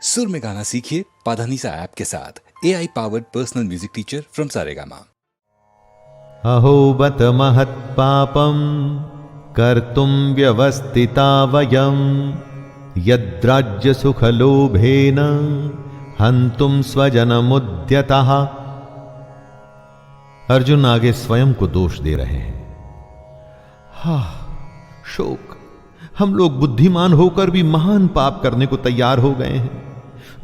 सुर में गाना सीखिए पाधानीसा ऐप के साथ। AI powered personal music teacher from Saregama. अहो बत महत्पापं कर्तुं व्यवस्थिता वयं यद्राज्यसुखलोभेन हन्तुं स्वजनमुद्यतः। अर्जुन आगे स्वयं को दोष दे रहे हैं। शोक, हम लोग बुद्धिमान होकर भी महान पाप करने को तैयार हो गए हैं,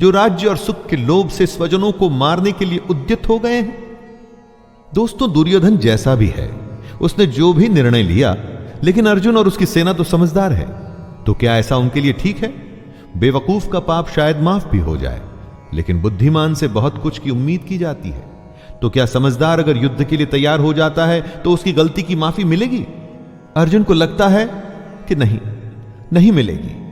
जो राज्य और सुख के लोभ से स्वजनों को मारने के लिए उद्यत हो गए हैं। दोस्तों, दुर्योधन जैसा भी है, उसने जो भी निर्णय लिया, लेकिन अर्जुन और उसकी सेना तो समझदार है। तो क्या ऐसा उनके लिए ठीक है? बेवकूफ का पाप शायद माफ भी हो जाए, लेकिन बुद्धिमान से बहुत कुछ की उम्मीद की जाती है। तो क्या समझदार अगर युद्ध के लिए तैयार हो जाता है तो उसकी गलती की माफी मिलेगी? अर्जुन को लगता है कि नहीं मिलेगी।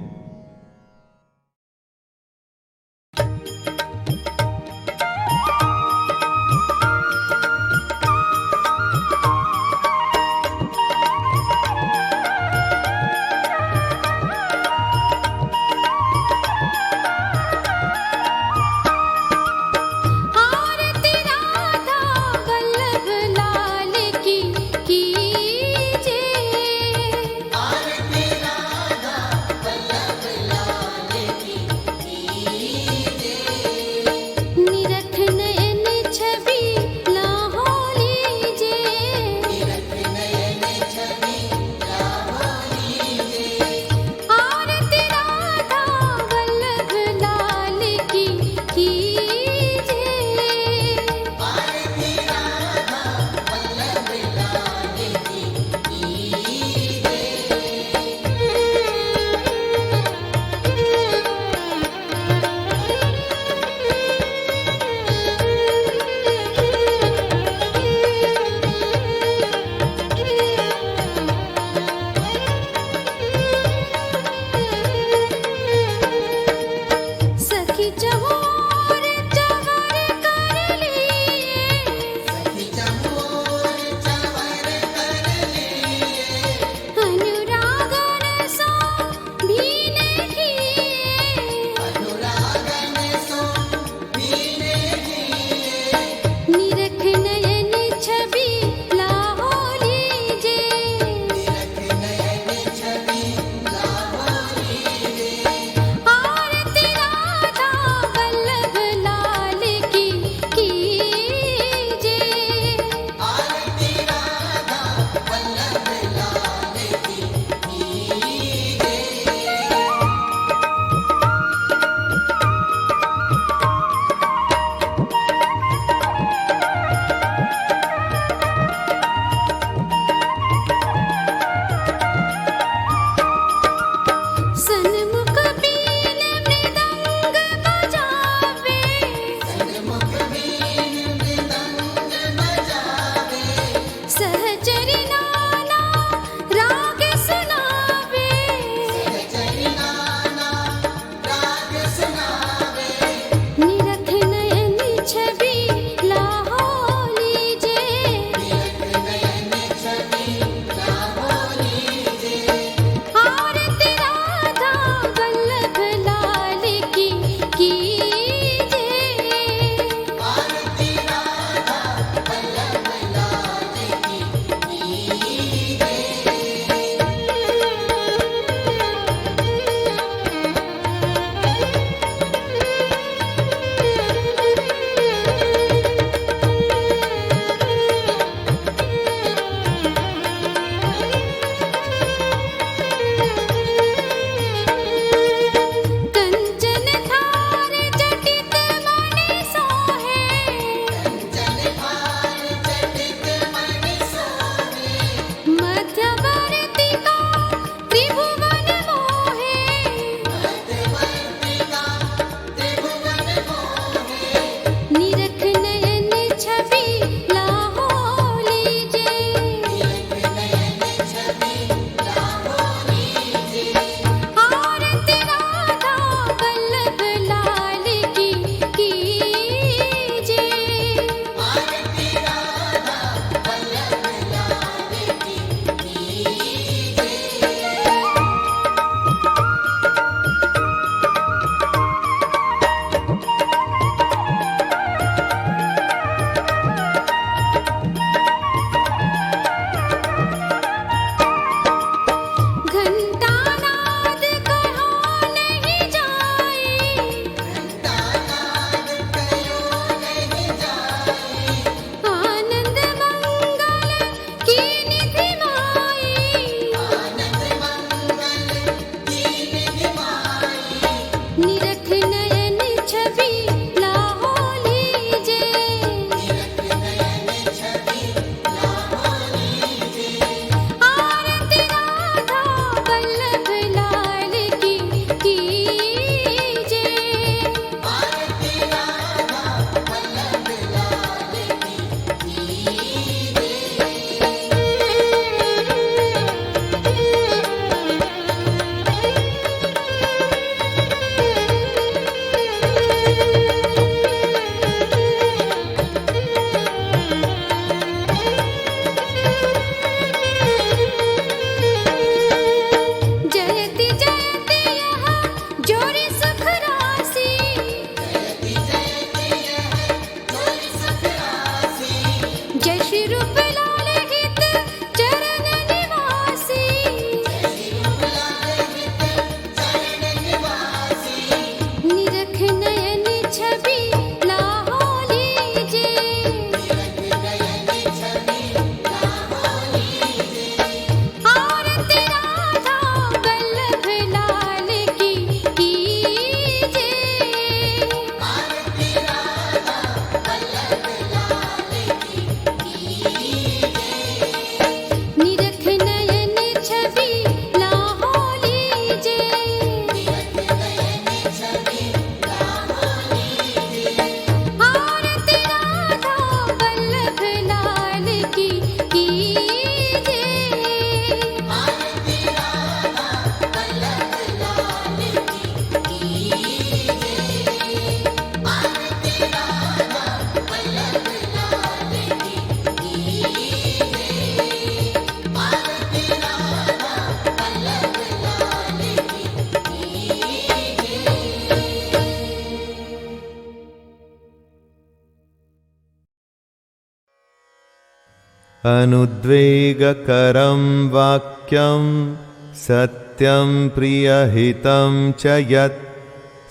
अनुद्वेगकरं वाक्यं सत्यं प्रियहितं च यत्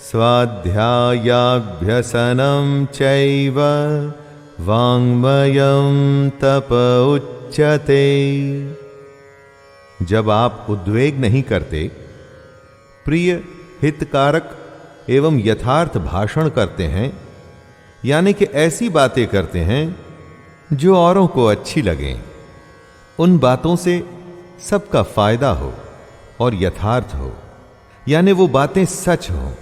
स्वाध्यायाभ्यसनं चैव वाङ्मयं तप उच्यते। जब आप उद्वेग नहीं करते, प्रिय, हितकारक एवं यथार्थ भाषण करते हैं, यानी कि ऐसी बातें करते हैं जो औरों को अच्छी लगें, उन बातों से सबका फायदा हो और यथार्थ हो, यानी वो बातें सच हों,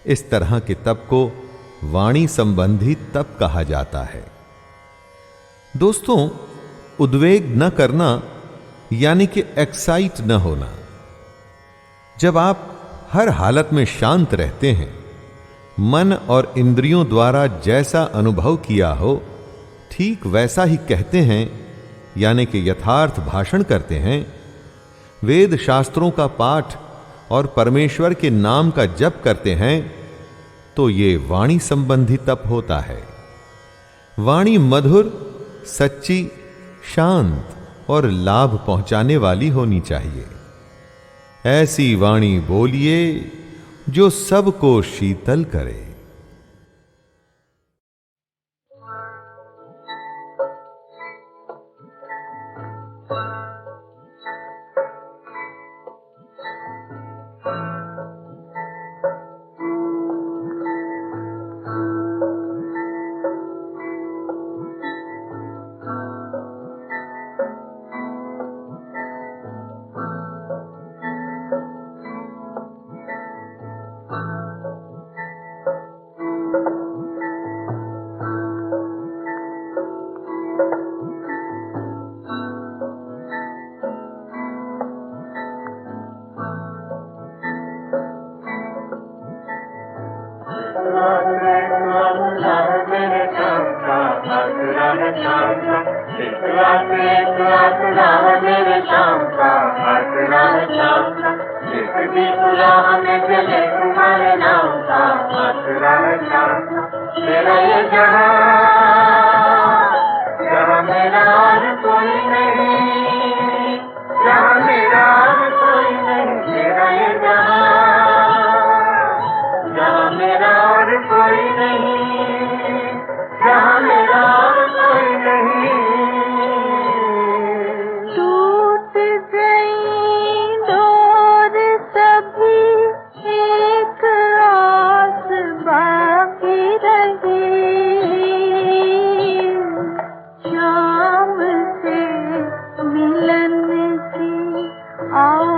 इस तरह के तप को वाणी संबंधी तप कहा जाता है। दोस्तों, उद्वेग न करना यानी कि एक्साइट न होना। जब आप हर हालत में शांत रहते हैं, मन और इंद्रियों द्वारा जैसा अनुभव किया हो ठीक वैसा ही कहते हैं, यानी कि यथार्थ भाषण करते हैं, वेद शास्त्रों का पाठ और परमेश्वर के नाम का जप करते हैं, तो ये वाणी संबंधी तप होता है। वाणी मधुर, सच्ची, शांत और लाभ पहुंचाने वाली होनी चाहिए। ऐसी वाणी बोलिए जो सबको शीतल करे। Oh,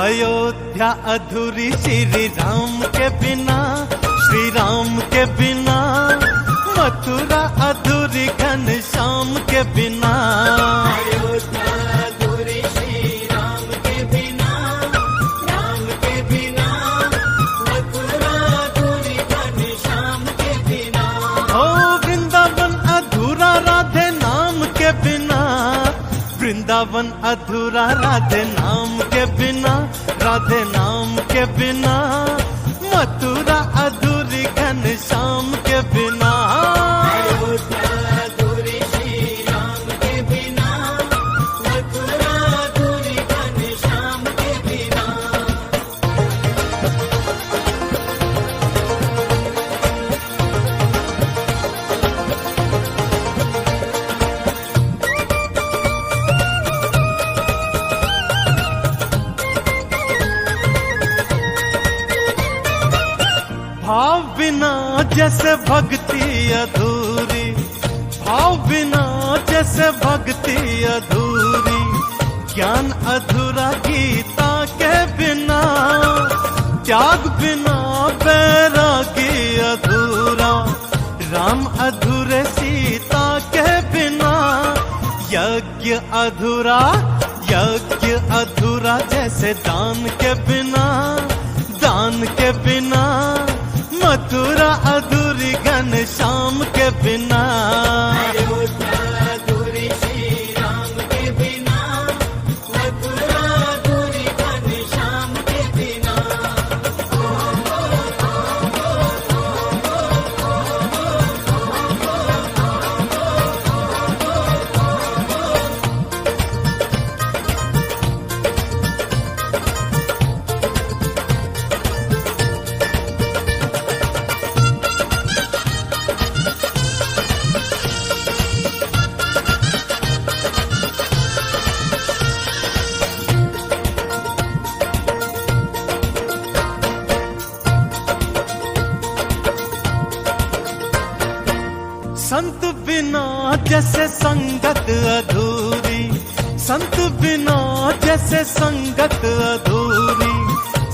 अयोध्या अधूरी श्री राम के बिना, श्री राम के बिना। मथुरा अधूरी घनश्याम के बिना, अयोध्या अधूरी श्री राम के बिना, राम के बिना। मथुरा अधूरी घनश्याम के बिना। ओ वृंदावन अधूरा राधे नाम के बिना, वृंदावन अधूरा राधे नाम के बिना, राधे नाम के बिना। मथुरा अधूरी घनश्याम के बिना। अयोध्या अधूरी श्री राम के बिना, मथुरा अधूरी घनश्याम के बिना। भाव बिना जैसे भक्ति अधूरी, भाव बिना जैसे भक्ति अधूरी। ज्ञान अधूरा गीता के बिना, त्याग बिना बैरागी अधूरा। राम अधूरे सीता के बिना, यज्ञ अधूरा, यज्ञ अधूरा। जैसे दान के बिना, दान के बिना। मथुरा अधूरी घनश्याम के बिना। अयोध्या अधूरी श्री राम के बिना, मथुरा अधूरी घनश्याम के बिना। संत बिना जैसे संगत अधूरी, संत बिना जैसे संगत अधूरी।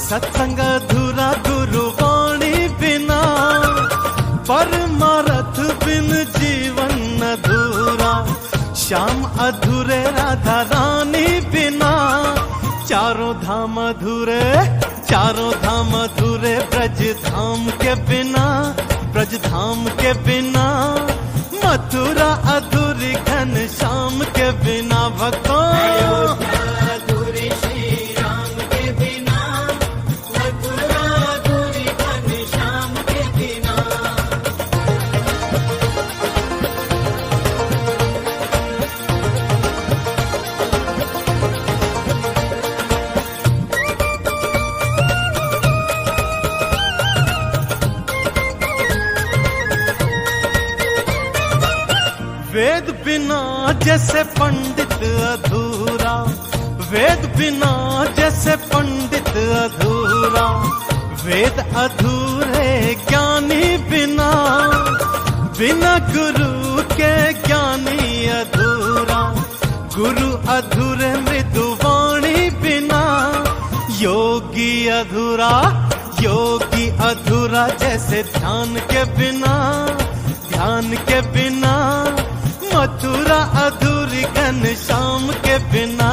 सत्संग अधूरा गुरुवाणी बिना, परमारथ बिन जीवन अधूरा। श्याम अधूरे राधा रानी बिना, चारों धाम अधूरे, चारों धाम अधूरे। ब्रज धाम के बिना, ब्रज धाम के बिना। मथुरा अधूरी घनश्याम के बिना। भक्तों अयोध्या अधूरी श्री राम के बिना, मथुरा अधूरी घनश्याम के बिना। वेद बिना जैसे पंडित अधूरा, वेद बिना जैसे पंडित अधूरा। वेद अधूरे ज्ञानी बिना, बिना गुरु के ज्ञानी अधूरा। गुरु अधूरे मृदुवाणी बिना, योगी अधूरा, योगी अधूरा। जैसे ध्यान के बिना, ध्यान के बिना। मथुरा अधूरी घनश्याम के बिना।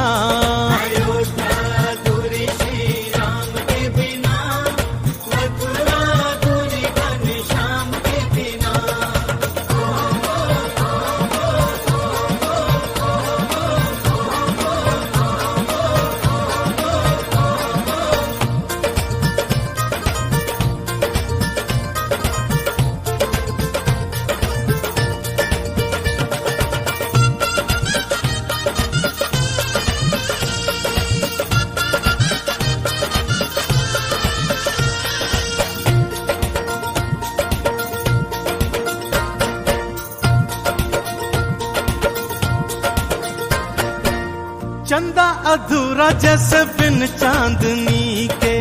अयोध्या अधूरी श्री राम के बिना, मथुरा अधूरी घनश्याम के बिना। चंदा अधूरा जैसे बिन चांदनी के,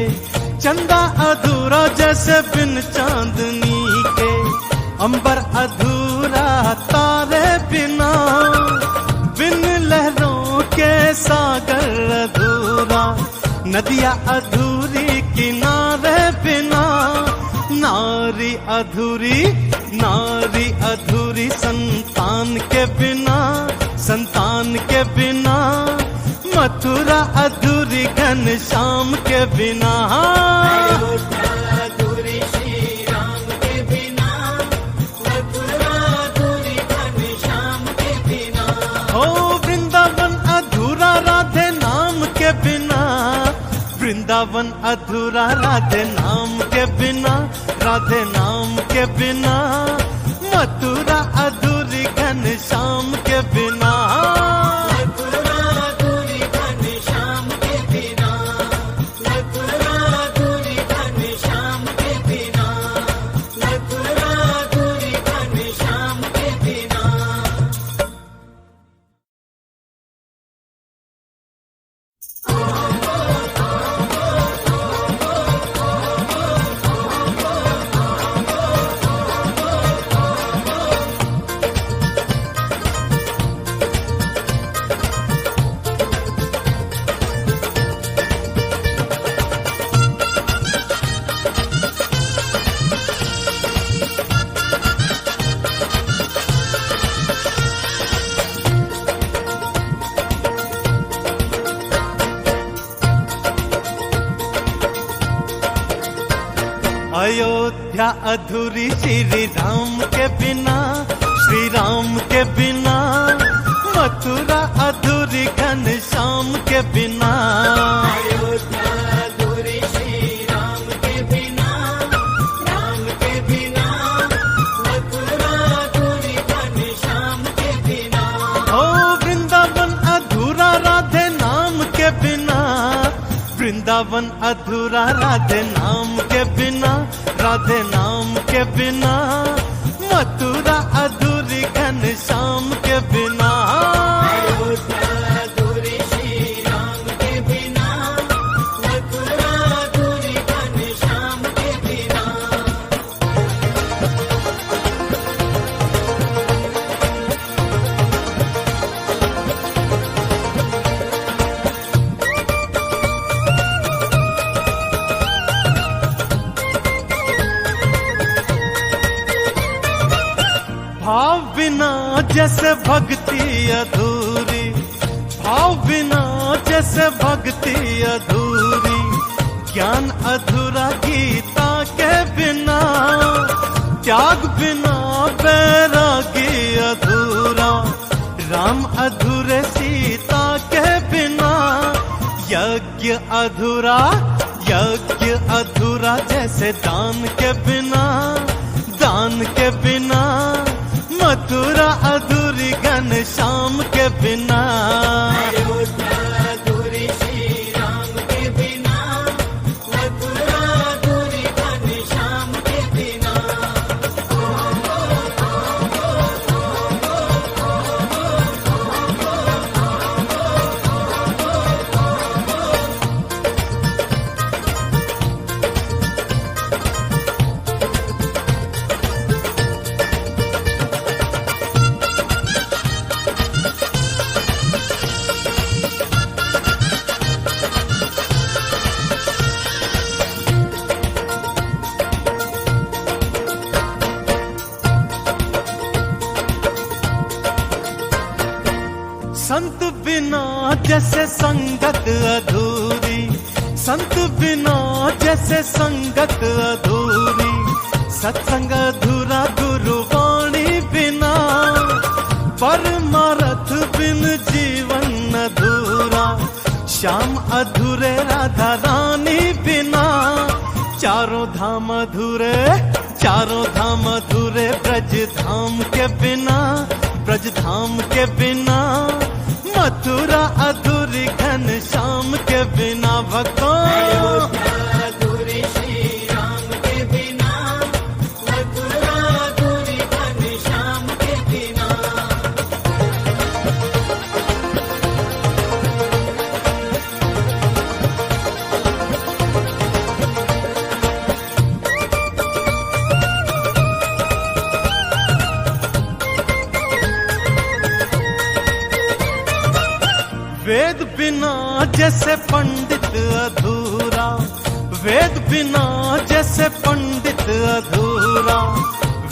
चंदा अधूरा जैसे बिन चांदनी के। अंबर अधूरा तारे बिना, बिन लहरों के सागर अधूरा। नदिया अधूरी किनारे बिना, नारी अधूरी, नारी अधूरी संतान के बिना, संतान के बिना, मथुरा अधूरी घनश्याम के बिना। अयोध्या अधूरी श्री राम के बिना, मथुरा अधूरी घनश्याम के बिना। ओ वृंदावन अधूरा राधे नाम के बिना, वृंदावन अधूरा राधे नाम के बिना, राधे नाम के बिना, मथुरा अधूरी घनश्याम के बिना। मथुरा अधूरी घनश्याम के बिना, मथुरा अधूरी घनश्याम के बिना, मथुरा अधूरी घनश्याम के बिना। अयोध्या अधूरी श्री राम के बिना, श्री राम के बिना, मथुरा अधूरी घनश्याम के बिना। अयोध्या अधूरी श्री राम के बिना, राम के बिना, मथुरा अधूरी घनश्याम के बिना। ओ वृंदावन अधूरा राधे नाम के बिना, वृंदावन अधूरा राधे नाम के बिना, राधे नाम के बिना, मथुरा अधूरी घनश्याम के बिना। अयोध्या अधूरी श्री राम के बिना, मथुरा अधूरी घनश्याम के बिना। भाव बिना जैसे भक्ति अधूरी, भाव बिना जैसे भक्ति अधूरी, ज्ञान अधूरा गीता के बिना, त्याग बिना बैरागी अधूरा, राम अधूरे सीता के बिना, यज्ञ अधूरा, यज्ञ अधूरा जैसे दान के बिना, दान के बिना, मथुरा अधूरी घनश्याम के बिना। अयोध्या अधूरी श्री राम के बिना, मथुरा अधूरी घनश्याम के बिना। संत बिना जैसे संगत अधूरी, संत बिना जैसे संगत अधूरी, सत्संग अधूरा गुरुवाणी बिना, परमारथ बिन जीवन अधूरा, श्याम अधूरे राधा रानी बिना, चारों धाम अधूरे, चारों धाम अधूरे ब्रज धाम के बिना, ब्रज धाम के बिना, मथुरा अधूरी घनश्याम के बिना। भक्तों अयोध्या अधूरी श्री राम के बिना, मथुरा अधूरी घनश्याम के बिना। वेद बिना जैसे पंडित अधूरा, वेद बिना जैसे पंडित अधूरा,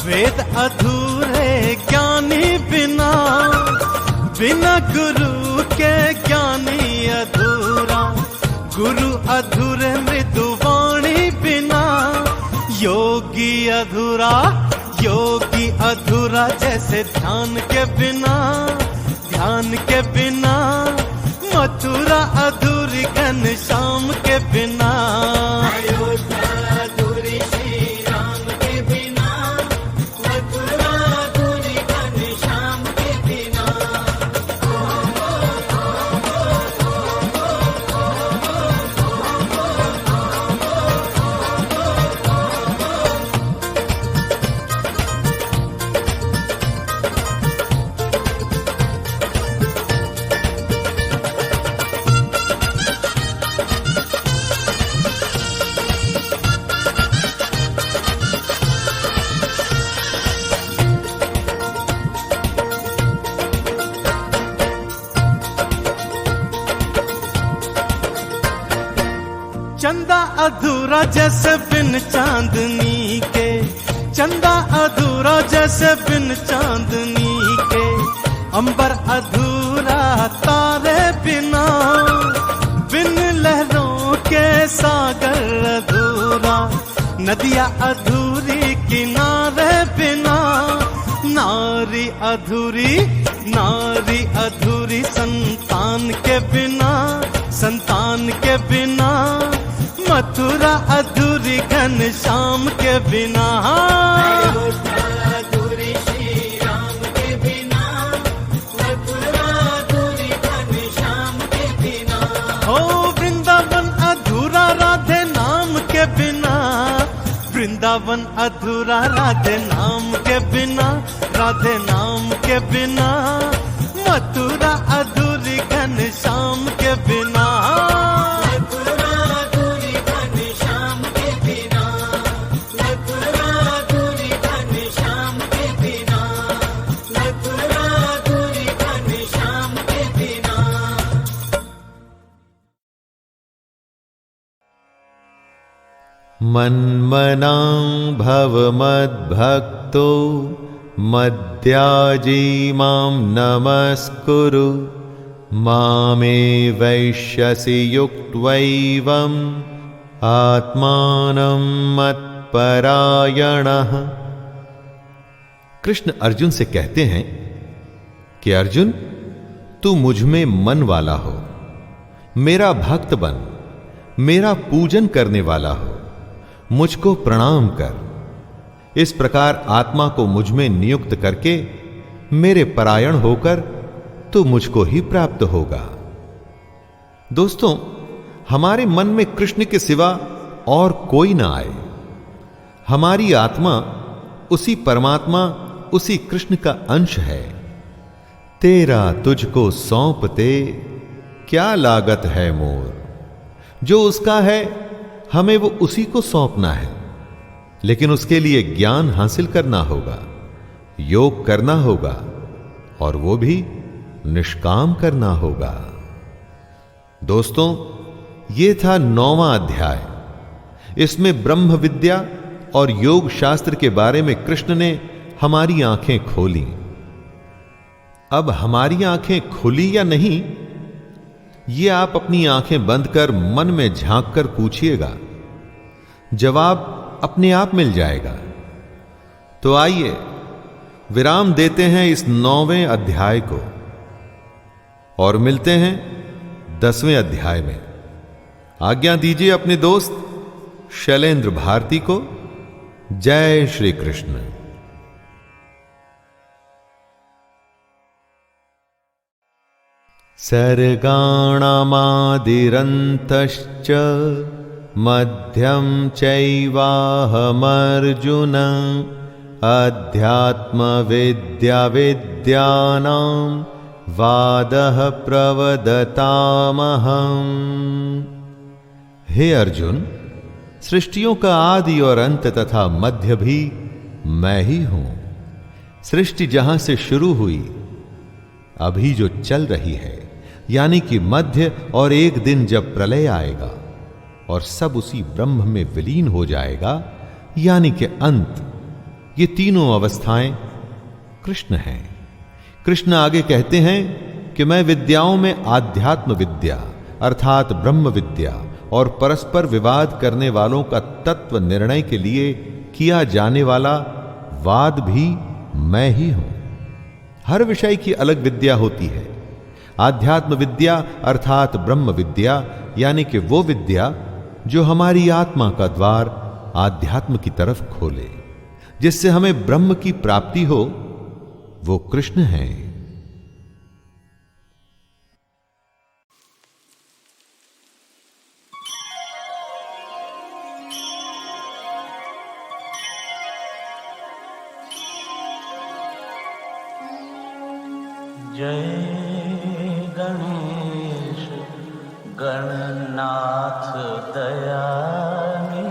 वेद अधूरे ज्ञानी बिना, बिना गुरु के ज्ञानी अधूरा, गुरु अधूरे मृदुवाणी बिना, योगी अधूरा, योगी अधूरा जैसे ध्यान के बिना, ध्यान के बिना, मथुरा अधूरी घनश्याम के बिना, अयोध्या अधूरी श्री राम के बिना, मथुरा अधूरी घनश्याम के बिना। चंदा अधूरा जैसे बिन चांदनी के, चंदा अधूरा जैसे बिन चांदनी के, अंबर अधूरा तारे बिना, बिन लहरों के सागर अधूरा, नदियाँ अधूरी किनारे बिना, नारी अधूरी, नारी अधूरी संतान के बिना, संतान के बिना, मथुरा अधूरी घनश्याम के बिना, अयोध्या अधूरी श्री राम के बिना, मथुरा अधूरी घनश्याम के बिना। हो वृंदावन अधूरा राधे नाम के बिना, वृंदावन अधूरा राधे नाम के बिना, राधे नाम के बिना, मथुरा अधूरी घनश्याम के बिना, मथुरा अधूरी घनश्याम के बिना, मथुरा अधूरी घनश्याम के बिना, मथुरा अधूरी घनश्याम के बिना। मन्मनां भव मद्भक्तो मद्याजी मां नमस्कुरु, मामे वैश्यसि युक्त्वैवम् आत्मानं मत्परायणः। कृष्ण अर्जुन से कहते हैं कि अर्जुन, तू मुझ में मन वाला हो, मेरा भक्त बन, मेरा पूजन करने वाला हो, मुझको प्रणाम कर। इस प्रकार आत्मा को मुझ में नियुक्त करके मेरे परायण होकर तो मुझको ही प्राप्त होगा। दोस्तों, हमारे मन में कृष्ण के सिवा और कोई ना आए। हमारी आत्मा उसी परमात्मा, उसी कृष्ण का अंश है। तेरा तुझको सौंपते क्या लागत है मोर। जो उसका है हमें वो उसी को सौंपना है, लेकिन उसके लिए ज्ञान हासिल करना होगा, योग करना होगा, और वो भी निष्काम करना होगा। दोस्तों, ये था 9वां अध्याय। इसमें ब्रह्म विद्या और योग शास्त्र के बारे में कृष्ण ने हमारी आंखें खोली। अब हमारी आंखें खुली या नहीं, ये आप अपनी आंखें बंद कर मन में झांक कर पूछिएगा, जवाब अपने आप मिल जाएगा। तो आइए विराम देते हैं इस 9वें अध्याय को और मिलते हैं 10वें अध्याय में। आज्ञा दीजिए अपने दोस्त शैलेंद्र भारती को। जय श्री कृष्ण। सर्गाणामादिरन्तश्च मध्यं चैवाहमर्जुन अध्यात्मविद्याविद्यानां वादः प्रवदतामहम्। हे अर्जुन, सृष्टियों का आदि और अंत तथा मध्य भी मैं ही हूं। सृष्टि जहां से शुरू हुई, अभी जो चल रही है, यानी कि मध्य, और एक दिन जब प्रलय आएगा और सब उसी ब्रह्म में विलीन हो जाएगा, यानी कि अंत। ये तीनों अवस्थाएं कृष्ण हैं। कृष्ण आगे कहते हैं कि मैं विद्याओं में आध्यात्म विद्या अर्थात ब्रह्म विद्या और परस्पर विवाद करने वालों का तत्व निर्णय के लिए किया जाने वाला वाद भी मैं ही हूं। हर विषय की अलग विद्या होती है। आध्यात्म विद्या अर्थात ब्रह्म विद्या यानी कि वो विद्या जो हमारी आत्मा का द्वार आध्यात्म की तरफ खोले, जिससे हमें ब्रह्म की प्राप्ति हो, वो कृष्ण हैं। जय गणेश गणनाथ दयानिधि,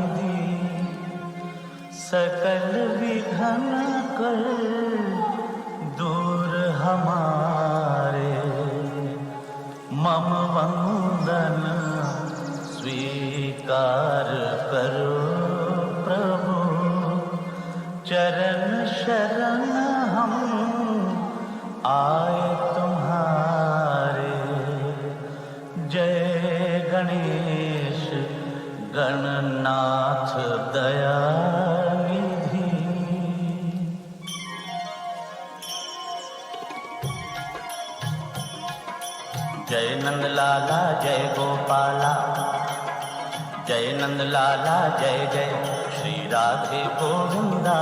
सकल विघ्न कर दूर हमारे। मम वंदन स्वीकार करो प्रभु, चरण शरण हम आए तुम्हारे। जय गणेश गणनाथ दयानिधि। जय नंदलाला जय गोपाला, जय नंदलाला जय जय श्री राधे गोविंदा।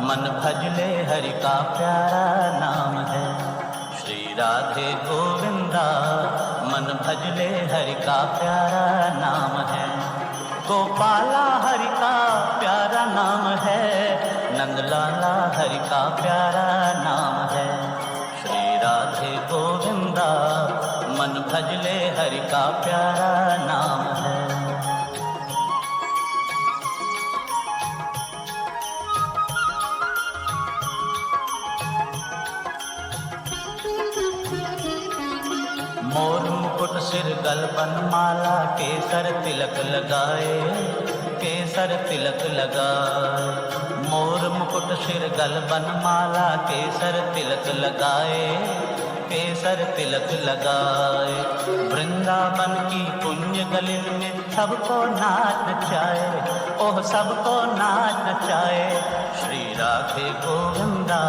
मन भजले हरि का प्यारा नाम है, श्री राधे गोविंदा। मन भजले हरि का प्यारा नाम है, गोपाला हरि का प्यारा नाम है, नंदलाला हरि का प्यारा नाम है। श्री राधे गोविंदा मन भजले हरि का प्यारा नाम है। मोर मुकुट सिर गलबन माला, केसर तिलक लगाए, केसर तिलक लगाए। मोर मुकुट सिर गलबन माला, केसर तिलक लगाए, केसर तिलक लगाए। वृंदावन की पुण्य गली में सबको नाच नचाए, ओह सबको नाच नचाए। श्री राधे गोविंदा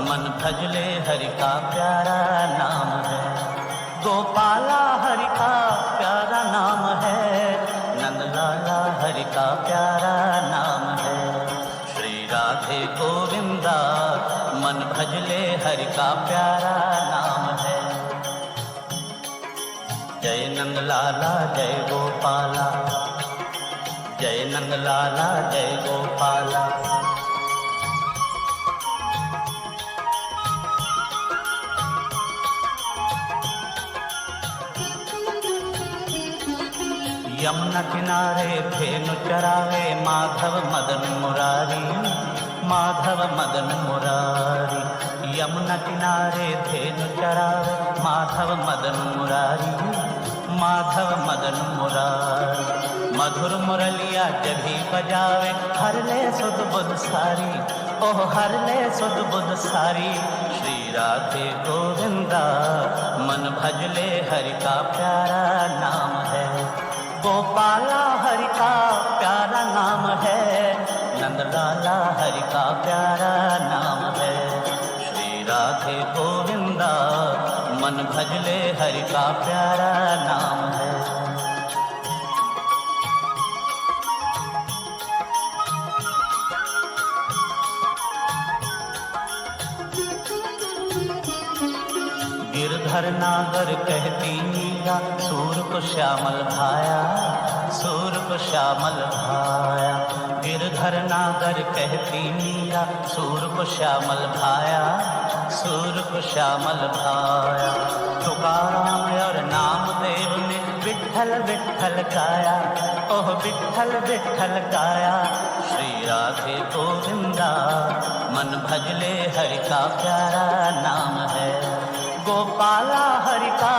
मन भजले हरि का प्यारा नाम है, गोपाला हरि का प्यारा नाम है, नंदलाला हरि का प्यारा नाम है। श्री राधे गोविंदा मन भजले हरि का प्यारा नाम है। जय नंदलाला जय गोपाला, जय नंदलाला जय गोपाला। यमुना किनारे धेनु चरावे, माधव मदन मुरारी, माधव मदन मुरारी। यमुना किनारे धेनु चरावे, माधव मदन मुरारी, माधव मदन मुरारी। मधुर मुरलिया जब ही बजावे, हर ले सुध बुध सारी, ओह हर ले सुध बुध सारी। श्री राधे गोविंदा मन भजले हरि का प्यारा नाम है, गोपाला हरि का प्यारा नाम है, नंदलाला हरि का प्यारा नाम है। श्री राधे गोविंदा मन भजले हरि का प्यारा नाम है। गिरधर नागर कहती मीरा, सूर को श्यामल भाया, सूर को श्यामल भाया। गिरधर नागर कहती मीरा, सूर को श्यामल भाया, सूर को श्यामल भाया। तुकाराम और नामदेव ने विठ्ठल विठ्ठल गाया, ओह विठ्ठल विठ्ठल गाया। श्री राधे गोविंदा मन भजले हरि का प्यारा नाम है, गोपाला हरि का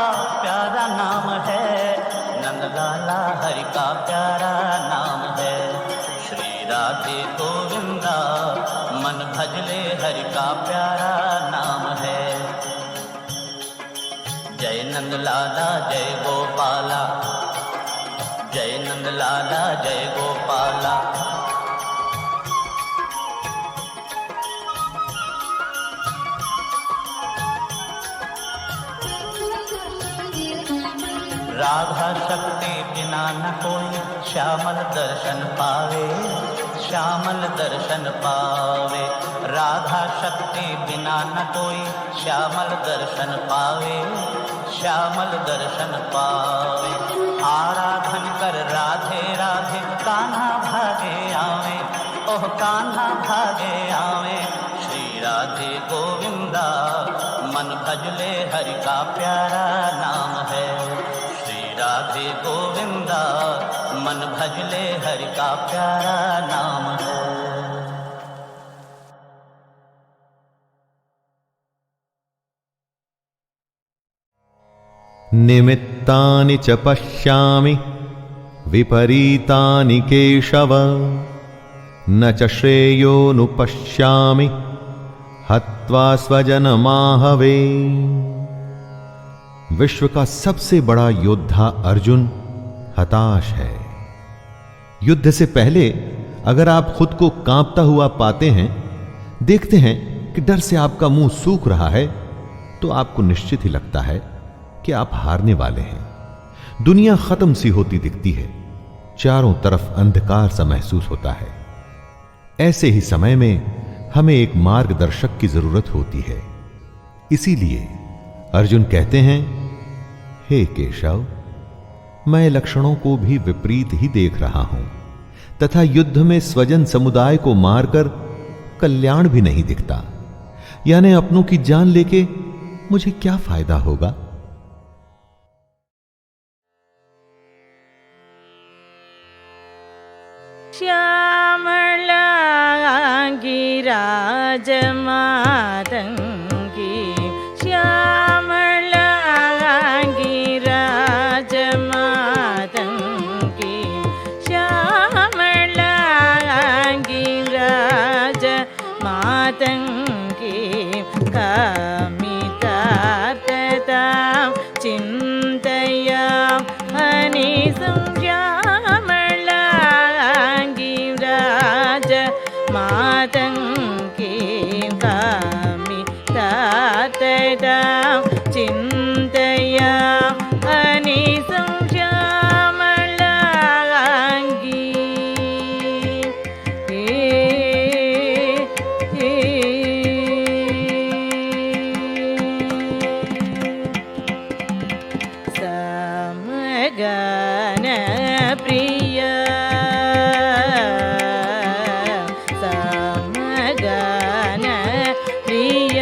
का प्यारा नाम है। श्री राधे गोविंदा मन भजले हरि का प्यारा नाम है। जय नंद लाला जय गोपाला, जय नंद लाला जय गोपाला। राधा शक्ति बिना न कोई श्यामल दर्शन पावे, श्यामल दर्शन पावे। राधा शक्ति बिना न कोई श्यामल दर्शन पावे, श्यामल दर्शन पावे। आराधन कर राधे राधे कान्हा भागे आवे, ओह कान्हा भागे आवे। श्री राधे गोविंदा मन भजले हरि का प्यारा नाम है। श्री राधे गोविंदा मन भजले हरि का प्यारा नाम है। निमित्तानि च पश्यामि विपरीतानि केशव, न च श्रेयोनुपश्यामि हत्वा स्वजनमाहवे। विश्व का सबसे बड़ा योद्धा अर्जुन हताश है। युद्ध से पहले अगर आप खुद को कांपता हुआ पाते हैं, देखते हैं कि डर से आपका मुंह सूख रहा है, तो आपको निश्चित ही लगता है कि आप हारने वाले हैं। दुनिया खत्म सी होती दिखती है, चारों तरफ अंधकार सा महसूस होता है। ऐसे ही समय में हमें एक मार्गदर्शक की जरूरत होती है। इसीलिए अर्जुन कहते हैं, हे केशव, मैं लक्षणों को भी विपरीत ही देख रहा हूं तथा युद्ध में स्वजन समुदाय को मारकर कल्याण भी नहीं दिखता। यानी अपनों की जान लेके मुझे क्या फायदा होगा। श्यामलांगी राजमातंगी, श्यामलांगी राजमातंगी, श्यामलांगी राजमातंगी। कामितार्थतां चिन्तयाम अनिसं मातंगी। कामितार्थतां चिन्तयाम अनिसं श्यामलांगी। समगान प्रिय, समगान प्रिय,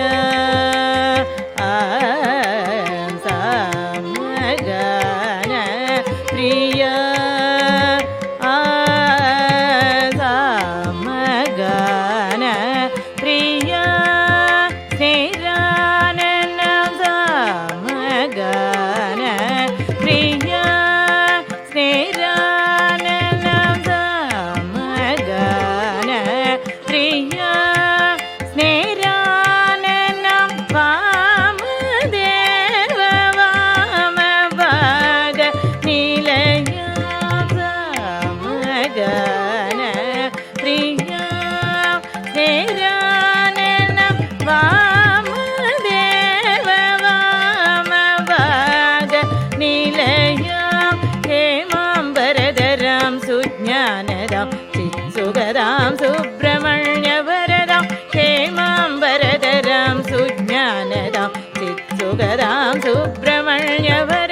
समगान प्रिय, समगान प्रिय। श्रीरानन समगान प्रिय, श्रीरानन समगान प्रिय, स्नेरानन वामदेव वामभाग निलय समगान प्रिय, स्नेरानन वामदेव वामभाग निलय। हेमाम्बरधरां सुज्ञानदां चित्सुखदां सुब्रह्मण्यवरदां, हेमाम्बरधरां सुज्ञानदां चित्सुखदां सुब्रह्मण्यवरदां।